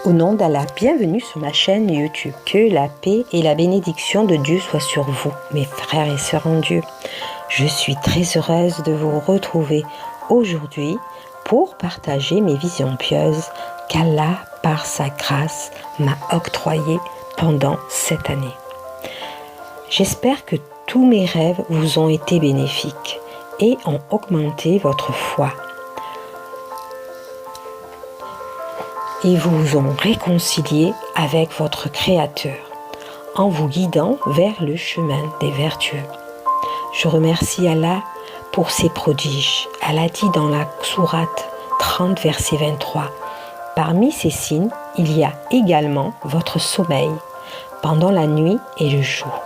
Au nom d'Allah, bienvenue sur ma chaîne YouTube. Que la paix et la bénédiction de Dieu soient sur vous, mes frères et sœurs en Dieu. Je suis très heureuse de vous retrouver aujourd'hui pour partager mes visions pieuses qu'Allah, par sa grâce, m'a octroyées pendant cette année. J'espère que tous mes rêves vous ont été bénéfiques et ont augmenté votre foi. Et vous ont réconcilié avec votre Créateur en vous guidant vers le chemin des vertueux. Je remercie Allah pour ses prodiges. Allah dit dans la sourate 30, verset 23, « Parmi ces signes, il y a également votre sommeil pendant la nuit et le jour,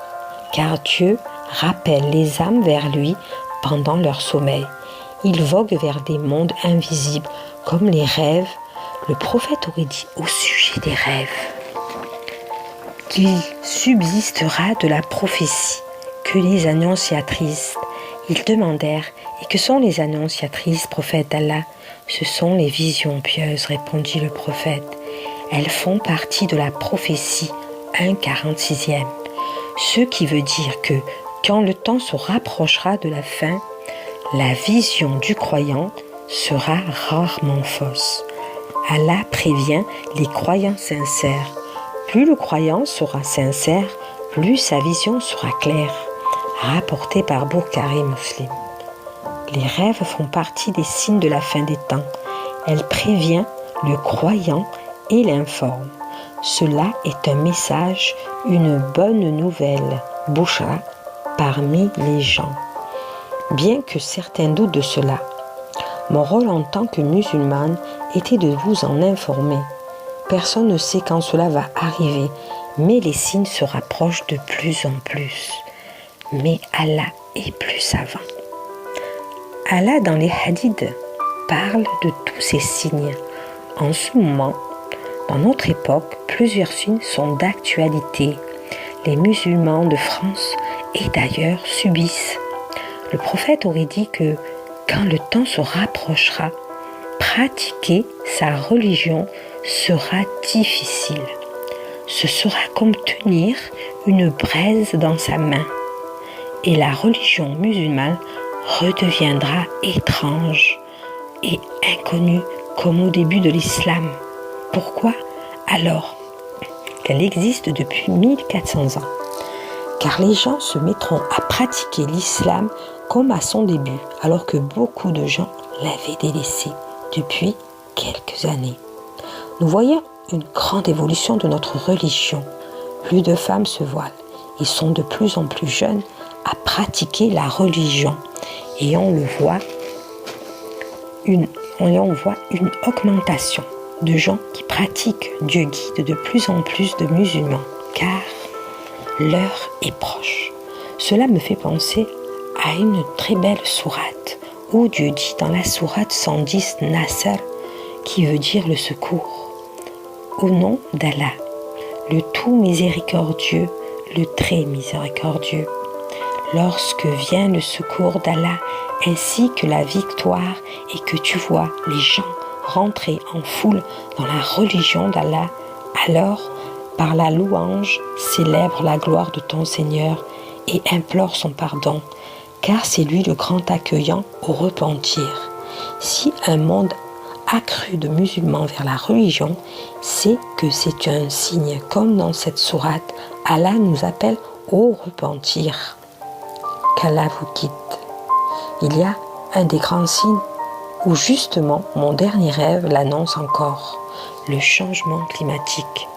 car Dieu rappelle les âmes vers lui pendant leur sommeil. Ils voguent vers des mondes invisibles comme les rêves. » Le prophète aurait dit au sujet des rêves qu'il subsistera de la prophétie que les annonciatrices. Ils demandèrent « Et que sont les annonciatrices, prophète d'Allah ?» « Ce sont les visions pieuses, répondit le prophète. Elles font partie de la prophétie 1,46. Ce qui veut dire que quand le temps se rapprochera de la fin, la vision du croyant sera rarement fausse. Allah prévient les croyants sincères. Plus le croyant sera sincère, plus sa vision sera claire. Rapporté par Bukhari Muslim. Les rêves font partie des signes de la fin des temps. Elle prévient le croyant et l'informe. Cela est un message, une bonne nouvelle, Bouchra, parmi les gens. Bien que certains doutent de cela, mon rôle en tant que musulmane était de vous en informer. Personne ne sait quand cela va arriver, mais les signes se rapprochent de plus en plus. Mais Allah est plus savant. Allah, dans les hadiths, parle de tous ces signes. En ce moment, dans notre époque, plusieurs signes sont d'actualité. Les musulmans de France et d'ailleurs subissent. Le prophète aurait dit que quand le temps se rapprochera, pratiquer sa religion sera difficile. Ce sera comme tenir une braise dans sa main. Et la religion musulmane redeviendra étrange et inconnue comme au début de l'islam. Pourquoi alors qu'elle existe depuis 1400 ans? Car les gens se mettront à pratiquer l'islam comme à son début, alors que beaucoup de gens l'avaient délaissé depuis quelques années. Nous voyons une grande évolution de notre religion. Plus de femmes se voilent. Ils sont de plus en plus jeunes à pratiquer la religion. Et on voit une augmentation de gens qui pratiquent. Dieu guide de plus en plus de musulmans, car l'heure est proche. Cela me fait penser à une très belle sourate, où Dieu dit dans la sourate 110 Nasr, qui veut dire le secours. Au nom d'Allah, le tout miséricordieux, le très miséricordieux. Lorsque vient le secours d'Allah ainsi que la victoire et que tu vois les gens rentrer en foule dans la religion d'Allah, alors par la louange célèbre la gloire de ton Seigneur et implore son pardon, car c'est lui le grand accueillant au repentir. Si un monde accru de musulmans vers la religion, c'est que c'est un signe, comme dans cette sourate, Allah nous appelle au repentir. Qu'Allah vous guide. Il y a un des grands signes où justement mon dernier rêve l'annonce encore. Le changement climatique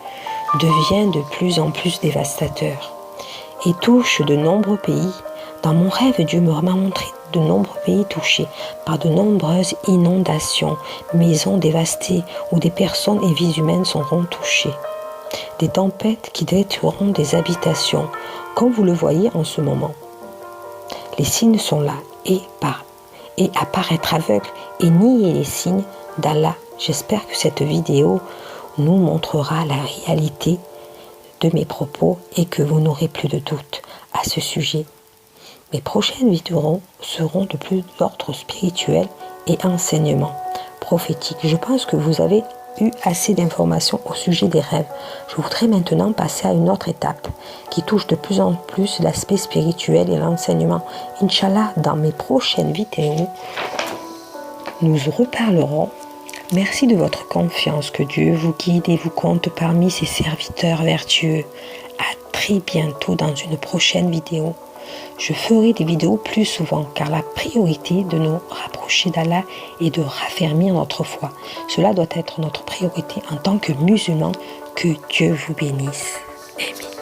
devient de plus en plus dévastateur et touche de nombreux pays. Dans mon rêve, Dieu m'a montré de nombreux pays touchés par de nombreuses inondations, maisons dévastées où des personnes et vies humaines seront touchées. Des tempêtes qui détruiront des habitations, comme vous le voyez en ce moment. Les signes sont là et à paraître aveugle et nier les signes d'Allah. J'espère que cette vidéo nous montrera la réalité de mes propos et que vous n'aurez plus de doute à ce sujet. Mes prochaines vidéos seront de plus d'ordre spirituel et enseignement prophétique. Je pense que vous avez eu assez d'informations au sujet des rêves. Je voudrais maintenant passer à une autre étape qui touche de plus en plus l'aspect spirituel et l'enseignement. Inch'Allah, dans mes prochaines vidéos, nous reparlerons. Merci de votre confiance, que Dieu vous guide et vous compte parmi ses serviteurs vertueux. À très bientôt dans une prochaine vidéo. Je ferai des vidéos plus souvent car la priorité de nous rapprocher d'Allah est de raffermir notre foi. Cela doit être notre priorité en tant que musulmans. Que Dieu vous bénisse. Amen.